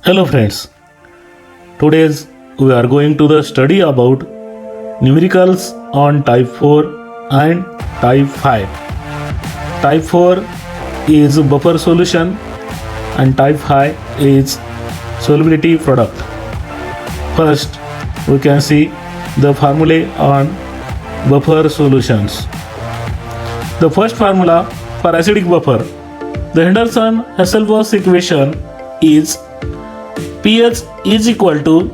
Hello friends, today we are going to the study about numericals on type 4 and type 5. Type 4 is buffer solution and type 5 is solubility product. First, we can see the formulae on buffer solutions. The first formula for acidic buffer, the Henderson-Hasselbalch equation is pH is equal to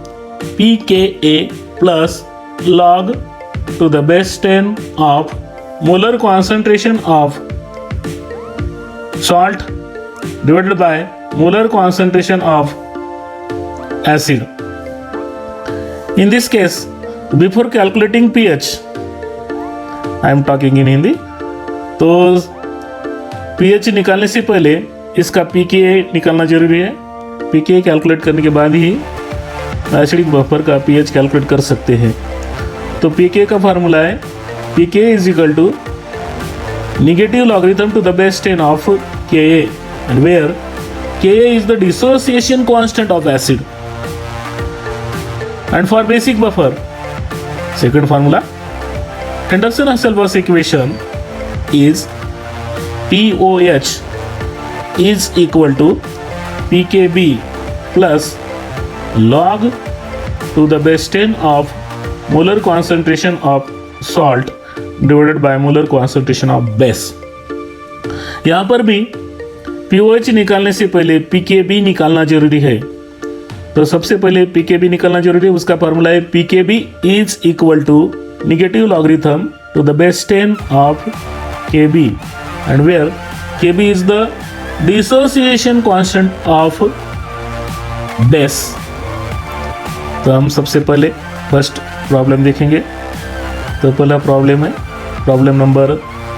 pKa plus log to the base 10 of molar concentration of salt divided by molar concentration of acid. In this case, before calculating pH, I am talking in Hindi, तो pH निकालने से पहले इसका pKa निकालना जरूरी है. pKa calculate करने के बाद ही एसिडिक बफर का pH कैलकुलेट कर सकते हैं. तो pKa का फार्मूला है pKa is equal to negative logarithm to the base 10 of Ka and where Ka is the dissociation constant of acid. And for basic buffer, second formula Henderson-Hasselbalch equation is POH is equal to pKb plus log to the base 10 of molar concentration of salt divided by molar concentration of base. यहाँ पर भी POH निकालने से पहले pKb निकालना जरूरी है. तो सबसे पहले pKb निकालना जरूरी है. उसका फार्मूला है pKb is equal to negative logarithm to the base 10 of Kb and where Kb is the dissociation constant of base. तो हम सबसे पहले फर्स्ट प्रॉब्लम देखेंगे. तो पहला प्रॉब्लम है problem number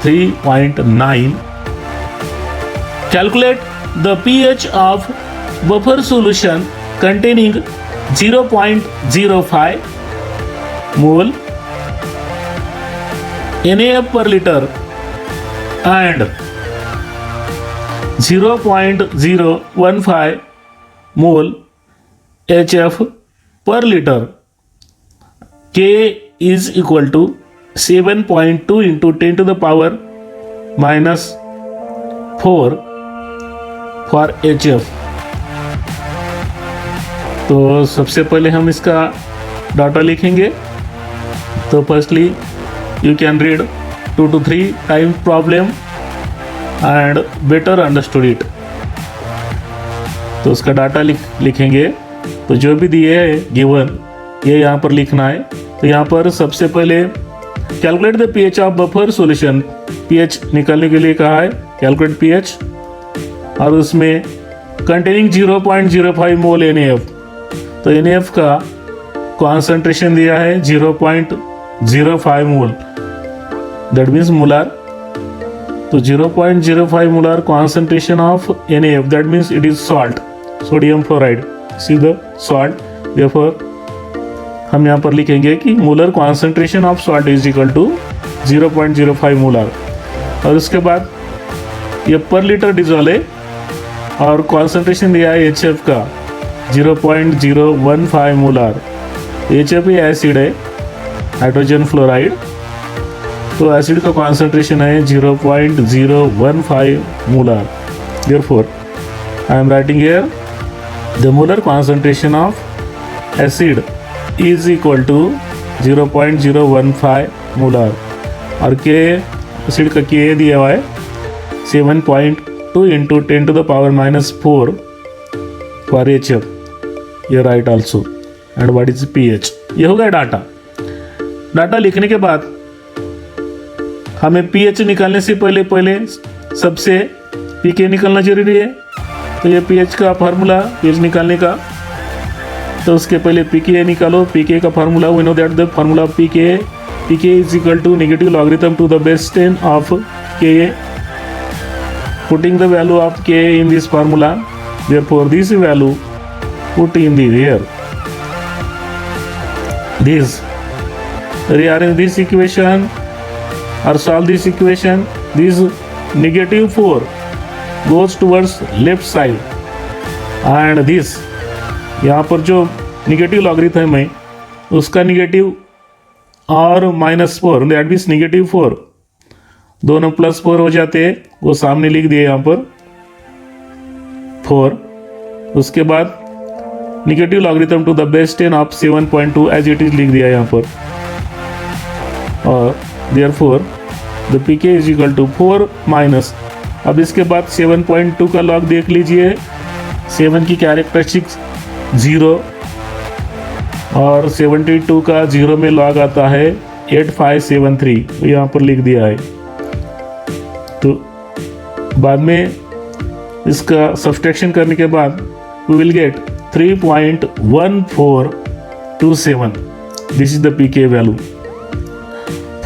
3.9. Calculate the pH of buffer solution containing 0.05 mole NaF per liter and 0.015 mole HF per liter. K is equal to 7.2 into 10 to the power minus 4 for HF. तो सबसे पहले हम इसका data लिखेंगे. तो firstly you can read 2 to 3 times problem and better understood it. तो उसका data लिखेंगे. तो जो भी दिए है गिवन ये यहाँ पर लिखना है. तो यहाँ पर सबसे पहले calculate the pH of buffer solution, pH निकालने के लिए कहा है कैलकुलेट pH और उसमें कंटेनिंग 0.05 मोल NaF. तो NaF का कॉन्सेंट्रेशन दिया है 0.05 मोल, that means molar. तो 0.05 molar concentration of NaF, that means it is salt, sodium fluoride. See the salt. Therefore हम यहाँ पर लिखेंगे कि molar concentration of salt is equal to 0.05 molar. और उसके बाद ये पर लीटर डिजोल है और कॉन्सेंट्रेशन दिया है HF का 0.015 मोलर. HF ही एसिड है, हाइड्रोजन फ्लोराइड. तो एसिड का कॉन्सेंट्रेशन है 0.015 molar. Therefore, I am writing here the molar concentration of acid is equal to 0.015 molar. और के एसिड का Ka दिया हुआ है 7.2 into 10 to the power minus 4 for HF. ये right also. And what is pH. ये हो गया डाटा. डाटा लिखने के बाद हमें pH निकालने से पहले सबसे pK निकालना जरूरी है. तो ये pH का फार्मूला, pH निकालने का, तो उसके पहले pKa निकालो. pK का formula we know that the formula of pKa is equal to negative logarithm to the base 10 of Ka. Putting the value of Ka in this formula, therefore this value put in the here. This rearrange this equation or solve this equation. This -4 goes towards left side and this यहाँ पर जो negative logarithm है उसका negative और -4 that means -4 दोनों +4 हो जाते हैं, वो सामने लिख दिए यहाँ पर 4। उसके बाद negative logarithm to the base 10 of 7.2 as it is लिख दिया यहाँ पर, और therefore the pK is equal to 4 minus. अब इसके बाद 7.2 का लॉग देख लीजिए, 7 की कैरेक्टरिस्टिक्स 0 और 72 का 0 में लॉग आता है 8573, तो यहाँ पर लिख दिया है। तो बाद में इसका सब्सट्रैक्शन करने के बाद we will get 3.1427। This is the pK value.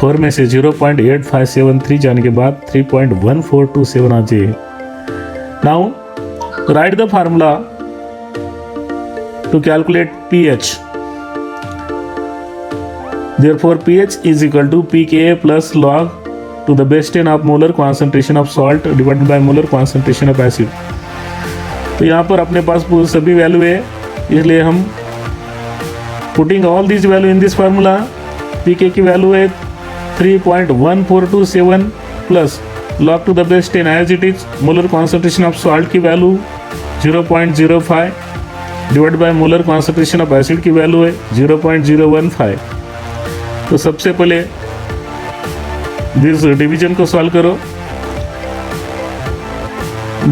4 में से 0.8573 जाने के बाद 3.1427 आ जाए। Now write the formula to calculate pH। Therefore pH is equal to pKa plus log to the base 10 of molar concentration of salt divided by molar concentration of acid। तो यहाँ पर अपने पास सभी वैल्यू है, इसलिए हम putting all this value in this formula. pK की value है 3.1427 plus log to the base 10 as it is। Molar concentration of salt की value 0.05 divide by molar concentration of acid की वैल्यू है 0.015। तो सबसे पहले दिस डिवीजन को solve करो,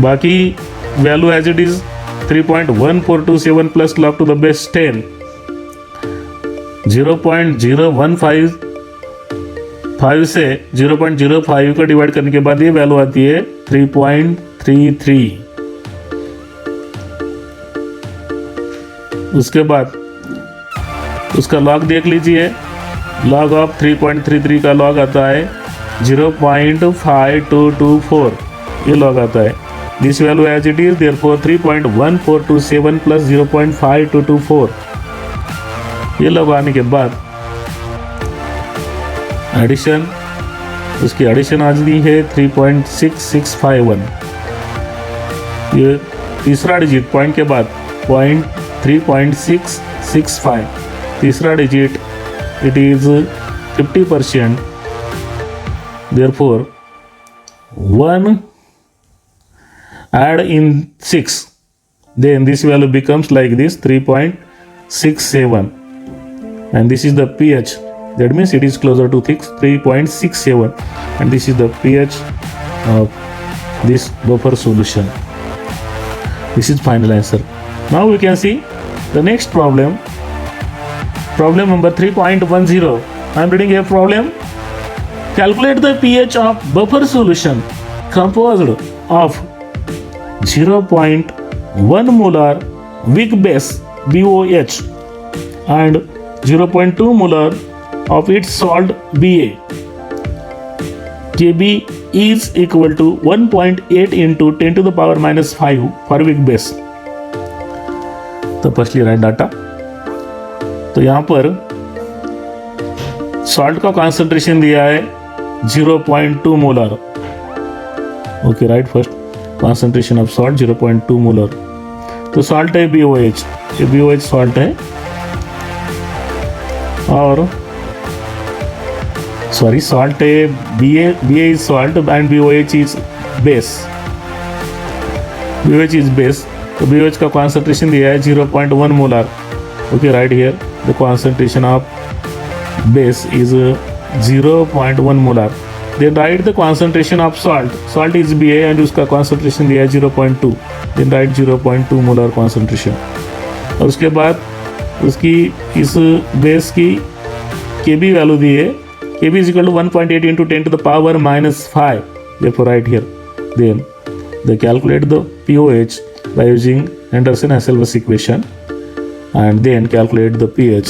बाकी value as it is 3.1427 plus log to the base 10 0.0155 से 0.05 का डिवाइड करने के बाद ये वैल्यू आती है 3.33। उसके बाद उसका लॉग देख लीजिए, लॉग ऑफ 3.33 का लॉग आता है 0.5224, ये लॉग आता है। This value as it is, therefore 3.1427 plus 0.5224, ये लॉग आने के बाद एडिशन, उसकी एडिशन आ जाती है 3.6651। ये तीसरा डिजिट पॉइंट के बाद 3.665, तीसरा digit it is 50%, therefore 1 add in 6, then this value becomes like this 3.67, and this is the pH, that means it is closer to 3.67, and this is the pH of this buffer solution. This is final answer. Now we can see the next problem. Problem number 3.10. I am reading a problem. Calculate the pH of buffer solution composed of 0.1 molar weak base BOH and 0.2 molar of its salt BA. Kb is equal to 1.8 into 10 to the power minus 5 for weak base. तो firstly right data. तो यहाँ पर salt का concentration दिया है 0.2 molar. Okay right, first concentration of salt 0.2 molar. तो salt है BOH, ये BOH सॉल्ट है, और सॉरी सॉल्ट है BA is salt and BOH is base. BOH is base, तो BOH का कॉन्सेंट्रेशन दिया है 0.1 molar. Okay right here the concentration of base is 0.1 molar. Then write the concentration of salt. Salt is BA and उसका concentration दिया है 0.2. Then write 0.2 molar concentration. और उसके बाद उसकी इस बेस की Kb वैल्यू दी है, Kb is equal to 1.8 into 10 to the power minus 5. Therefore write here. Then they calculate the pOH by using Anderson-Hasselbalch equation, and then calculate the pH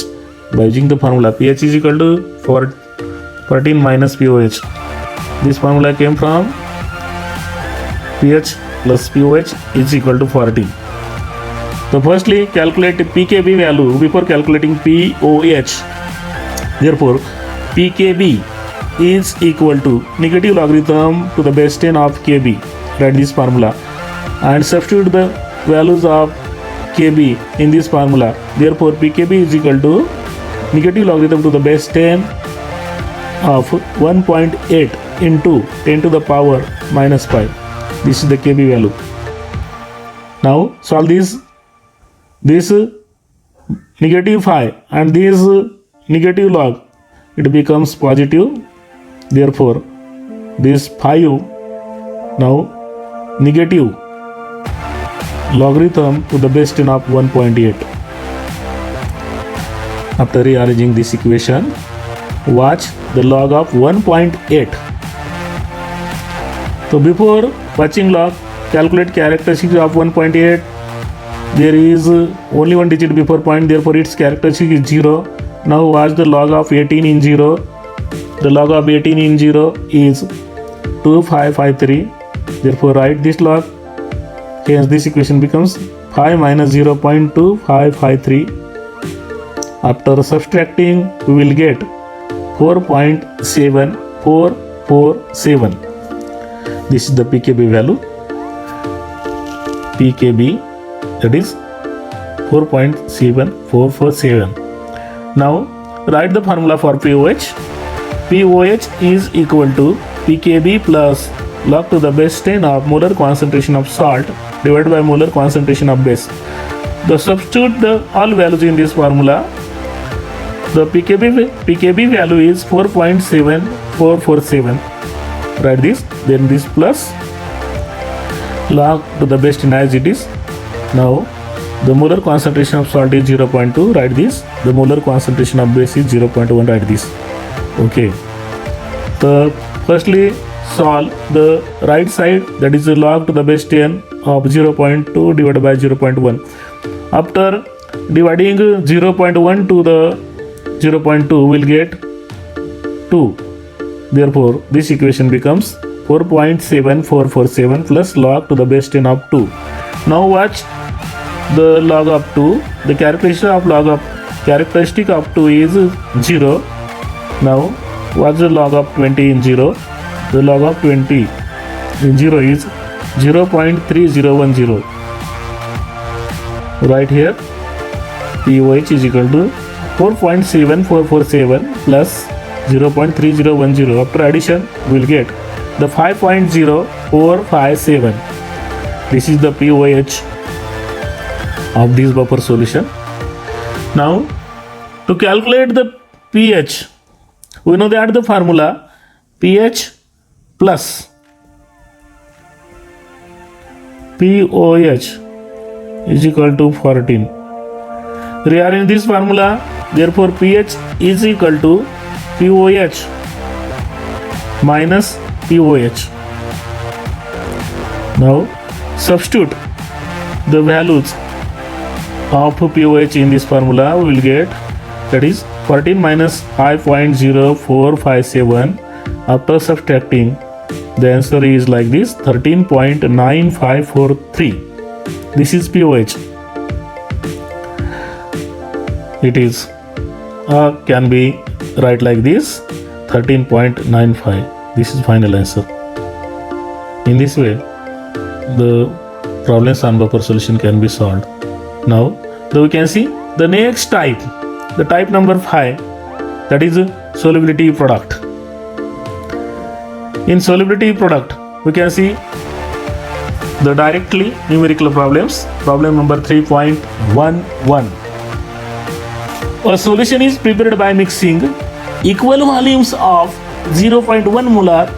by using the formula pH is equal to 14 minus pOH. This formula came from pH plus pOH is equal to 14. So firstly calculate pKb value before calculating pOH. Therefore pKb is equal to negative logarithm to the base 10 of Kb. Write this formula and substitute the values of Kb in this formula. Therefore, Pkb is equal to negative logarithm to the base 10 of 1.8 into 10 to the power minus 5. This is the Kb value. Now solve this negative 5 and this negative log, it becomes positive. Therefore, this 5 now negative logarithm to the base 10 of 1.8. After rearranging this equation, watch the log of 1.8. So before watching log, calculate characteristic of 1.8. There is only one digit before point, therefore its characteristic is 0. Now watch the log of 18 in 0. The log of 18 in 0 is 2553. Therefore write this log. Hence this equation becomes 5 minus 0.2553. After subtracting, we will get 4.7447. This is the Pkb value. Pkb, that is 4.7447. Now write the formula for POH. POH is equal to Pkb plus log to the base 10 of molar concentration of salt divided by molar concentration of base. The substitute all values in this formula. The Pkb value is 4.7447. Write this, then this plus log to the base 10 as it is. Now the molar concentration of salt is 0.2. Write this. The molar concentration of base is 0.1. Write this. Okay. So firstly solve the right side, that is the log to the base 10 of 0.2 divided by 0.1. After dividing 0.1 to the 0.2, we'll get 2. Therefore, this equation becomes 4.7447 plus log to the base 10 of 2. Now watch the log of 2. The characteristic of 2 is 0. Now what's the log of 20 in 0? The log of 20 in 0 is 0.3010. Right here, POH is equal to 4.7447 plus 0.3010. After addition, we will get the 5.0457. This is the POH of this buffer solution. Now, to calculate the pH, we know that the formula pH plus POH is equal to 14. Rearrange this formula. Therefore, pH is equal to POH minus POH. Now substitute the values of POH in this formula. We will get, that is 14 minus 5.0457. After subtracting, the answer is like this, 13.9543. This is POH. It is can be write like this, 13.95. This is final answer. In this way, the problems on buffer solution can be solved. Now we can see the next type, the type number 5, that is solubility product. In solubility product, we can see the directly numerical problems. Problem number 3.11. A solution is prepared by mixing equal volumes of 0.1 molar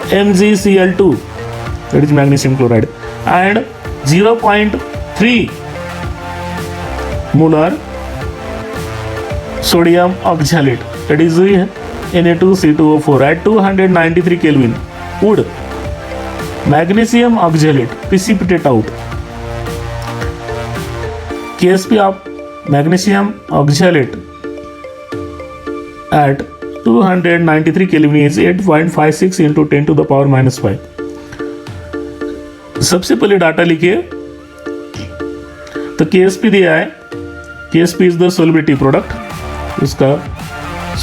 MgCl2, that is magnesium chloride, and 0.3 molar sodium oxalate, that is Na2C2O4 at 293 Kelvin would magnesium oxalate precipitate out. KSP of magnesium oxalate at 293 Kelvin is 8.56 into 10 to the power minus 5. सबसे पहले data लिखिए, तो KSP दिया है, KSP is the solubility product, उसका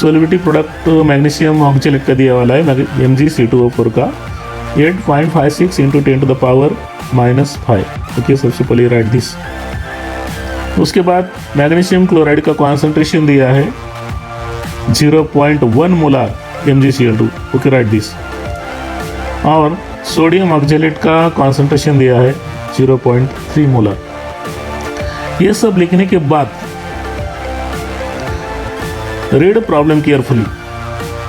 solubility product magnesium oxalate का दिया वाला है MgC2O4 का 8.56 into 10 to the power minus 5. Okay, सबसे पहले राइट दिस उसके बाद मैग्नीशियम क्लोराइड का कॉन्सेंट्रेशन दिया है 0.1 molar MgCl2, okay right this. और सोडियम ऑक्जेलेट का कॉन्सेंट्रेशन दिया है 0.3 मोलार। ये सब लिखने के बाद रीड प्रॉब्लम केयरफुली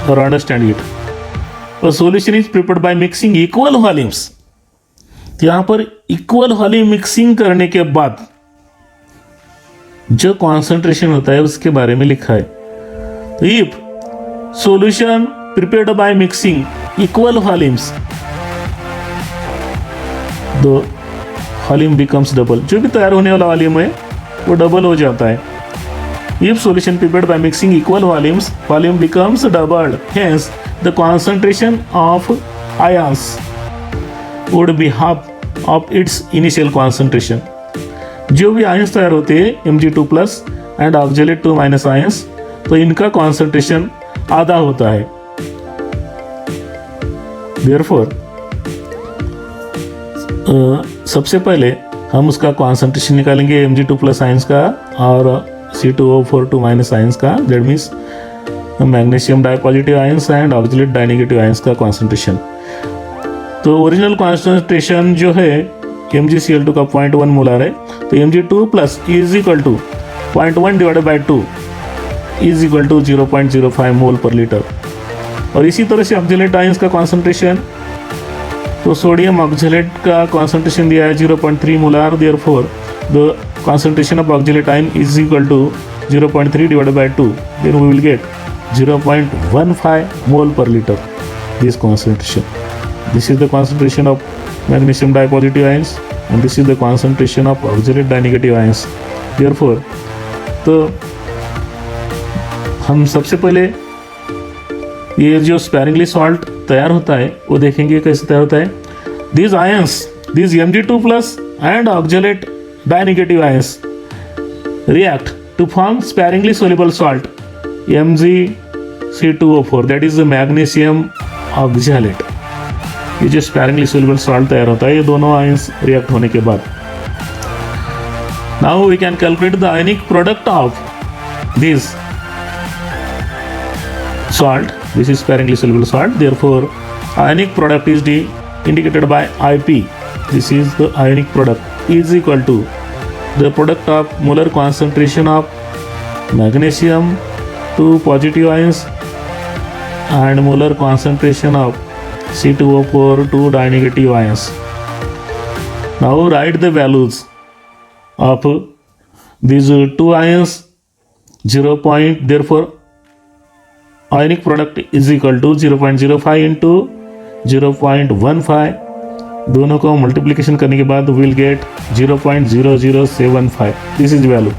और understand it. A solution is prepared by mixing equal volumes। यहाँ पर इक्वल वॉल्यूम मिक्सिंग करने के बाद जो कॉन्सेंट्रेशन होता है उसके बारे में लिखा है। If solution prepared by mixing equal volumes, the volume becomes double. जो भी तैयार होने वाला वॉल्यूम है वो डबल हो जाता है। If solution prepared by mixing equal volumes, volume becomes doubled. Hence, the concentration of ions would be half of its initial concentration. जो भी आयंस तैयार होते हैं Mg2+ एंड ऑक्जेलेट 2- आयंस, तो इनका कॉन्सेंट्रेशन आधा होता है। Therefore, सबसे पहले हम उसका कॉन्सेंट्रेशन निकालेंगे Mg2+ आयंस का और C2O4 2- आयंस का, that means magnesium dipositive ions and oxalate dinegative ions का कॉन्सेंट्रेशन। तो ओरिजिनल कॉन्सेंट्रेशन जो है MgCl2 का 0.1 मोलार है, तो Mg2+ is equal to 0.1 divided by 2 is equal to 0.05 mole per litre. और इसी तरह से ऑक्जेलेट आयंस का कॉन्सेंट्रेशन, तो सोडियम ऑक्जेलेट का कॉन्सेंट्रेशन दिया है 0.3 molar. Therefore the concentration of oxalate ion is equal to 0.3 divided by 2, then we will get 0.15 mole per liter. This concentration, this is the concentration of magnesium dipositive ions and this is the concentration of oxalate dinegative ions. Therefore, तो हम सबसे पहले ये जो sparingly salt तैयार होता है वो देखेंगे कैसे तैयार होता है। These ions, these Mg2+ and oxalate dinegative ions react to form sparingly soluble salt MgC2O4, that is the magnesium oxalate। ये जो sparingly soluble salt तैयार होता है ये दोनों ions react होने के बाद, now we can calculate the ionic product of this salt. This is sparingly soluble salt, therefore ionic product is indicated by IP. This is the ionic product is equal to the product of molar concentration of magnesium 2 positive ions and molar concentration of C2O4 2 dinegative ions. Now write the values of these two ions 0. Therefore ionic product is equal to 0.05 into 0.15, दोनों को multiplication करने के बाद will get 0.0075। This is value.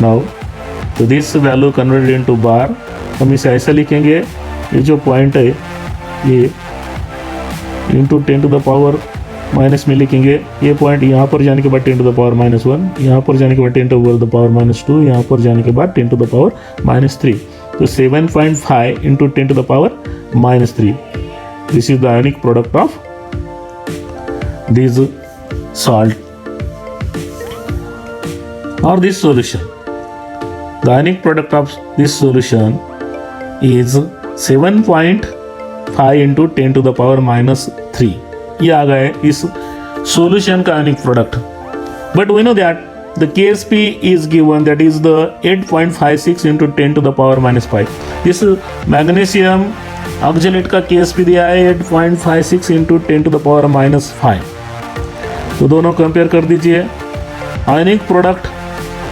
Now तो this value converted into bar, हम इसे ऐसा लिखेंगे, ये जो पॉइंट है ये into 10 to the power minus में लिखेंगे। ये पॉइंट यहाँ पर जाने के बाद 10 टू द पावर -1, यहाँ पर जाने के बाद 10 टू द पावर -2, यहाँ पर जाने के बाद 10 टू द पावर -3। तो 7.5 into 10 to the power -3, this is the ionic product of this salt or this solution. The ionic product of this solution is 7.5 into 10 to the power -3। ये आ गया इस solution का ionic product। But we know that the KSP is given, that is the 8.56 into 10 to the power -5। This magnesium oxalate का KSP दिया है 8.56 into 10 to the power -5। तो दोनों compare कर दीजिए। आयनिक प्रोडक्ट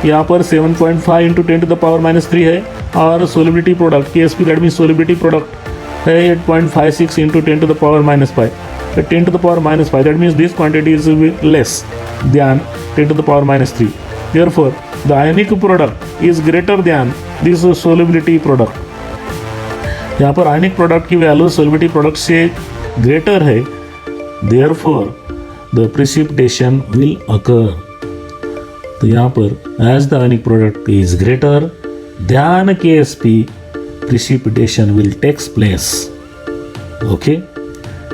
यहाँ पर 7.5 into 10 to the power -3 है और solubility product KSP, that means solubility product है 8.56 into 10 to the power -5। 10 to the power -5, that means this quantity is less than 10 to the power -3. Therefore, the ionic product is greater than this solubility product. यहाँ पर ionic product की value solubility product से greater है, therefore the precipitation will occur. तो यहाँ पर as the ionic product is greater than KSP, precipitation will takes place. Okay,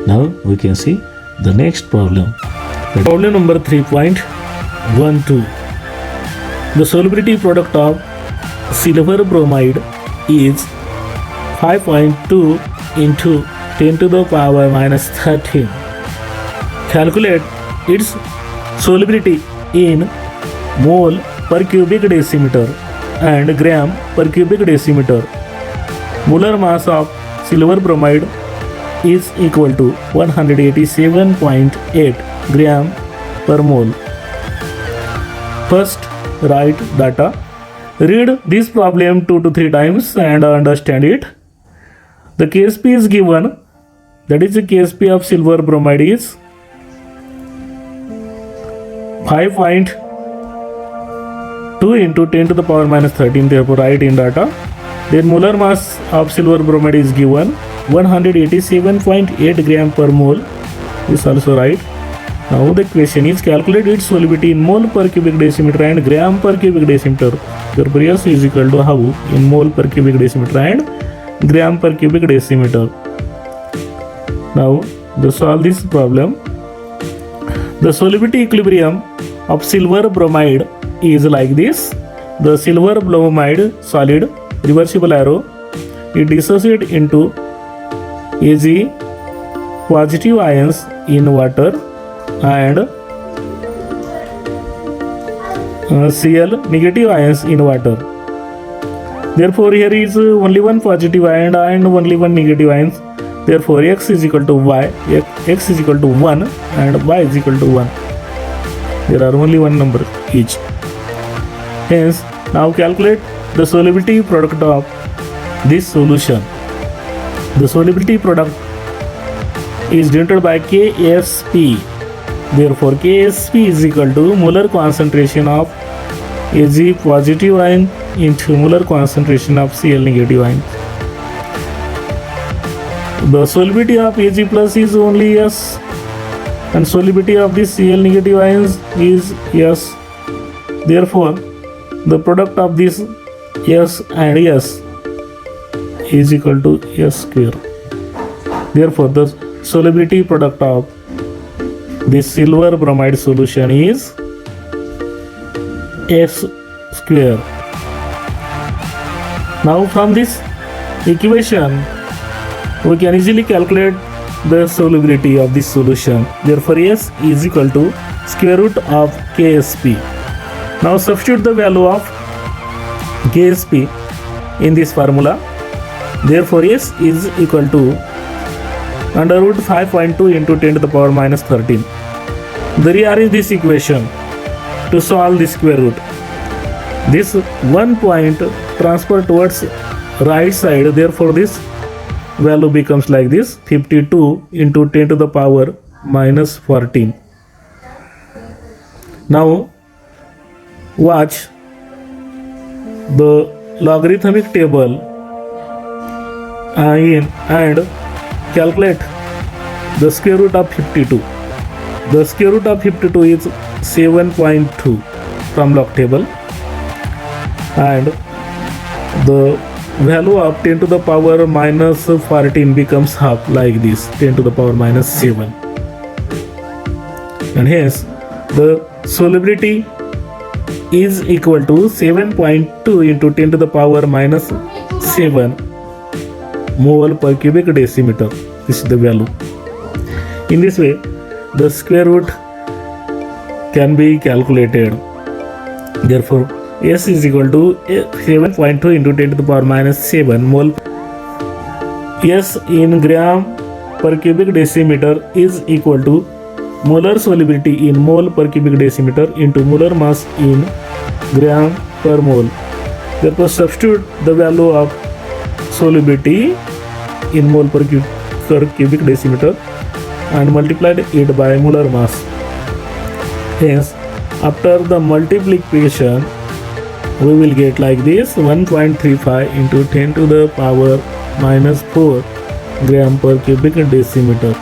now we can see the next problem. Problem number 3.12. The solubility product of silver bromide is 5.2 into 10 to the power minus 13. Calculate its solubility in mole per cubic decimeter and gram per cubic decimeter. Molar mass of silver bromide is equal to 187.8 gram per mole. First, write data. Read this problem 2 to 3 times and understand it. The KSP is given, that is the KSP of silver bromide is 5.2 into 10 to the power minus 13, therefore write in data. Then molar mass of silver bromide is given 187.8 gram per mole, is also right. Now the question is calculate its solubility in mole per cubic decimeter and gram per cubic decimeter. Therefore S is equal to how? In mole per cubic decimeter and gram per cubic decimeter. Now to solve this problem, the solubility equilibrium of silver bromide is like this. The silver bromide solid, reversible arrow, it dissociates into Ag positive ions in water and Cl negative ions in water. Therefore here is only one positive ion and only one negative ions. Therefore x is equal to y, x is equal to 1 and y is equal to 1. There are only one number each. Hence now calculate the solubility product of this solution. The solubility product is denoted by KSP. Therefore KSP is equal to molar concentration of Ag positive ion into molar concentration of Cl negative ion. The solubility of Ag plus is only S and solubility of this Cl negative ions is S. Therefore the product of this S and S is equal to S square. Therefore the solubility product of this silver bromide solution is S square. Now from this equation we can easily calculate the solubility of this solution. Therefore S is equal to square root of KSP. Now substitute the value of KSP in this formula. Therefore S is equal to under root 5.2 into 10 to the power minus 13. Rearrange this equation to solve the square root. This 1 point transfer towards right side, therefore this value becomes like this, 52 into 10 to the power minus 14. Now watch the logarithmic table and calculate the square root of 52. The square root of 52 is 7.2 from log table and the value of 10 to the power minus 14 becomes half like this, 10 to the power minus 7. And hence the solubility is equal to 7.2 into 10 to the power minus 7 mole per cubic decimeter. This is the value. In this way the square root can be calculated. Therefore S is equal to 7.2 into 10 to the power minus 7 mole. S in gram per cubic decimeter is equal to molar solubility in mole per cubic decimeter into molar mass in gram per mole. Therefore substitute the value of solubility in mole per cubic decimeter and multiplied it by molar mass. Hence after the multiplication we will get like this, 1.35 into 10 to the power minus 4 gram per cubic decimeter.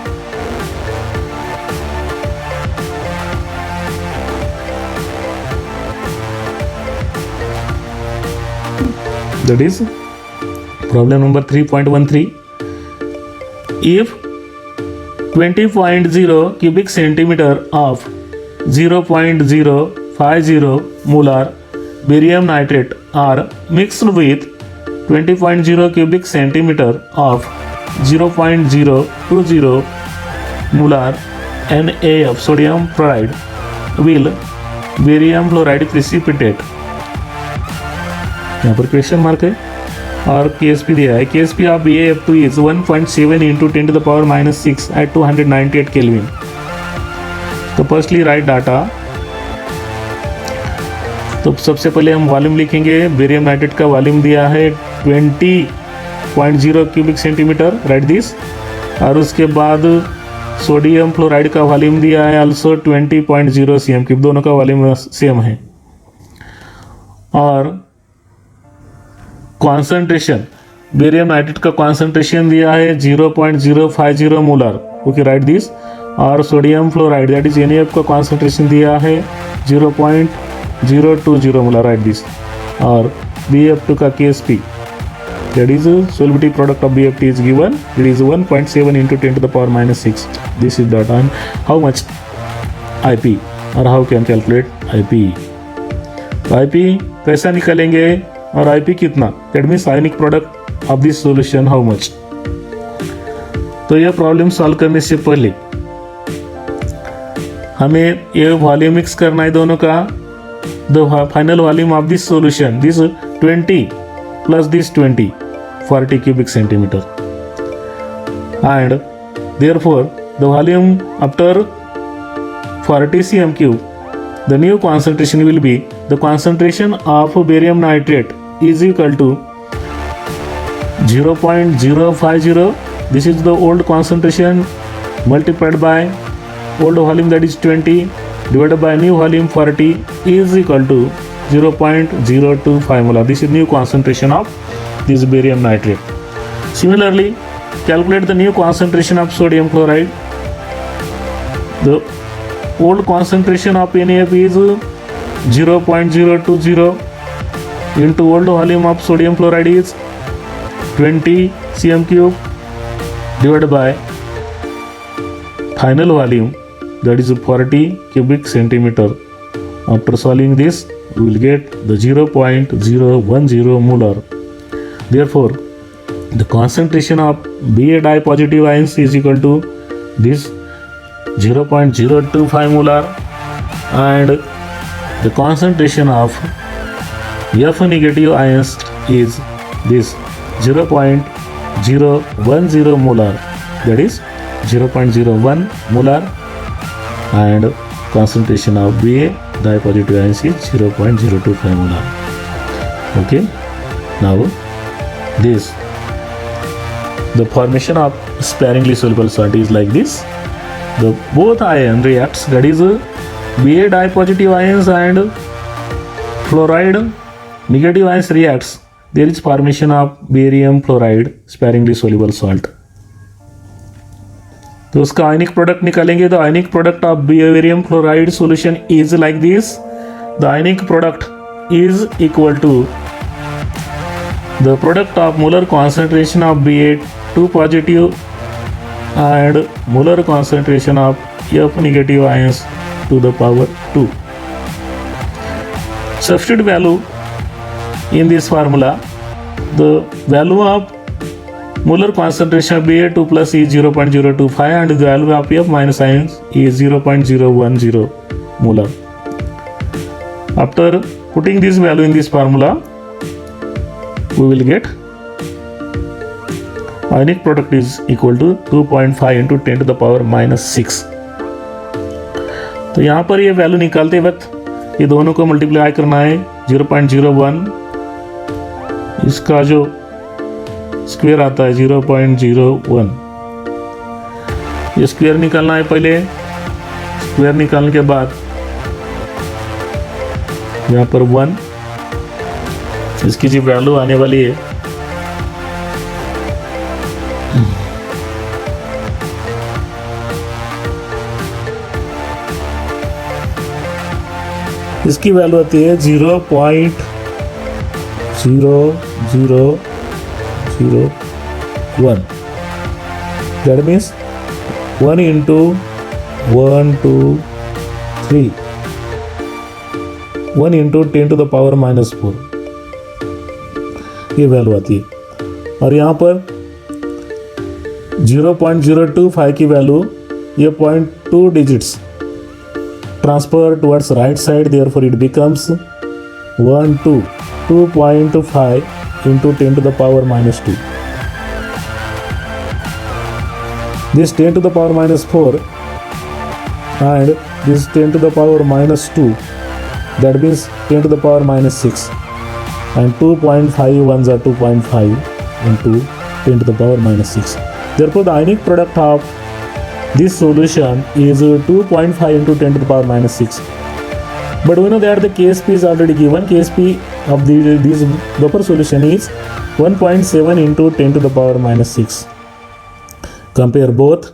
That is problem number 3.13. If 20.0 cubic centimeter of 0.050 molar barium nitrate are mixed with 20.0 cubic centimeter of 0.020 molar NaF sodium fluoride will barium fluoride precipitate. यहाँ पर question mark है और KSP दिया है. KSP of BaF2 is 1.7 into 10 to the power minus 6 at 298 Kelvin. तो firstly right data. तो सबसे पहले हम वॉल्यूम लिखेंगे. बेरियम नाइट्रेट का वॉल्यूम दिया है 20.0 क्यूबिक सेंटीमीटर, राइट दिस. और उसके बाद सोडियम फ्लोराइड का वॉल्यूम दिया है आल्सो 20.0 cm क्यूब. दोनों का वॉल्यूम सेम है. और कॉन्सेंट्रेशन, बेरियम नाइट्रेट का कॉन्सेंट्रेशन दिया है 0.050 मोलर, ओके, राइट दिस. और sodium fluoride that is NaF का कॉन्सेंट्रेशन दिया है 0.020 मोलर, राइट दिस. और BF2 का KSP that is solubility product of BF2 is given, it is 1.7 into 10 to the power minus 6. This is data on how much IP or how can calculate IP. तो IP कैसा निकालेंगे और IP कितना, that means ionic product of this solution how much. तो यह problem solve करने से पहले हमें ये वॉल्यूम मिक्स करना है दोनों का. The final volume of this solution, this 20 plus this 20, 40 cubic centimeter, and therefore the volume after 40 cm cube, the new concentration will be, the concentration of barium nitrate is equal to 0.050. This is the old concentration multiplied by old volume, that is 20, divided by new volume 40 is equal to 0.025 molar. This is new concentration of this barium nitrate. Similarly, calculate the new concentration of sodium chloride. The old concentration of NaF is 0.020 into old volume of sodium chloride is 20 cm cube divided by final volume, that is 40 cubic centimeter. After solving this, we will get the 0.010 molar. Therefore, the concentration of Ba dye positive ions is equal to this 0.025 molar, and the concentration of F negative ions is this 0.010 molar, that is 0.01 molar, and concentration of Ba dye positive ions is 0.025 molar. Okay, now this, the formation of sparingly soluble salt is like this. The both ion reacts, that is Ba dye positive ions and fluoride negative ions reacts, there is formation of barium fluoride sparingly soluble salt. तो उसका आयनिक product निकालेंगे. तो ionic product of barium fluoride solution is like this. The ionic product is equal to the product of molar concentration of Ba2 positive and molar concentration of F negative ions to the power 2. Substitute value in this formula. The value of molar concentration of Ba2 plus is 0.025 and the value of F minus ions is 0.010 molar. After putting this value in this formula, we will get ionic product is equal to 2.5 into 10 to the power minus 6. तो यहाँ पर ये value निकालते वक्त ये दोनों को multiply करना है. 0.01, इसका जो स्क्वायर आता है 0.01, ये स्क्वायर निकालना है. पहले स्क्वायर निकालने के बाद यहाँ पर 1, इसकी जो वैल्यू आने वाली है इसकी वैल्यू आती है 0.0001. That means 1 into 1, 2, 3. 1 into 10 to the power -4, ये वैल्यू आती है। और यहाँ पर 0.025 की वैल्यू, ये 0.2 digits transfer towards right side, therefore it becomes 2.5 into 10 to the power -2. This 10 to the power -4 and this 10 to the power -2, that means 10 to the power -6, and 2.5 ones are 2.5 into 10 to the power -6. Therefore, the ionic product of this solution is 2.5 into 10 to the power -6. But we know that the Ksp is already given. Ksp of this buffer solution is 1.7 into 10 to the power -6. Compare both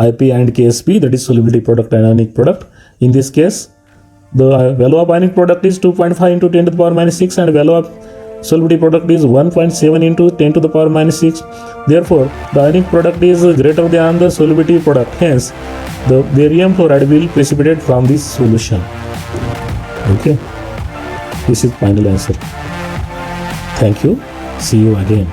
IP and Ksp, that is solubility product and ionic product. In this case, the value of ionic product is 2.5 into 10 to the power -6 and value of solubility product is 1.7 into 10 to the power -6. Therefore, the ionic product is greater than the solubility product. Hence, the barium fluoride will precipitate from this solution. Okay, this is final answer. Thank you. See you again.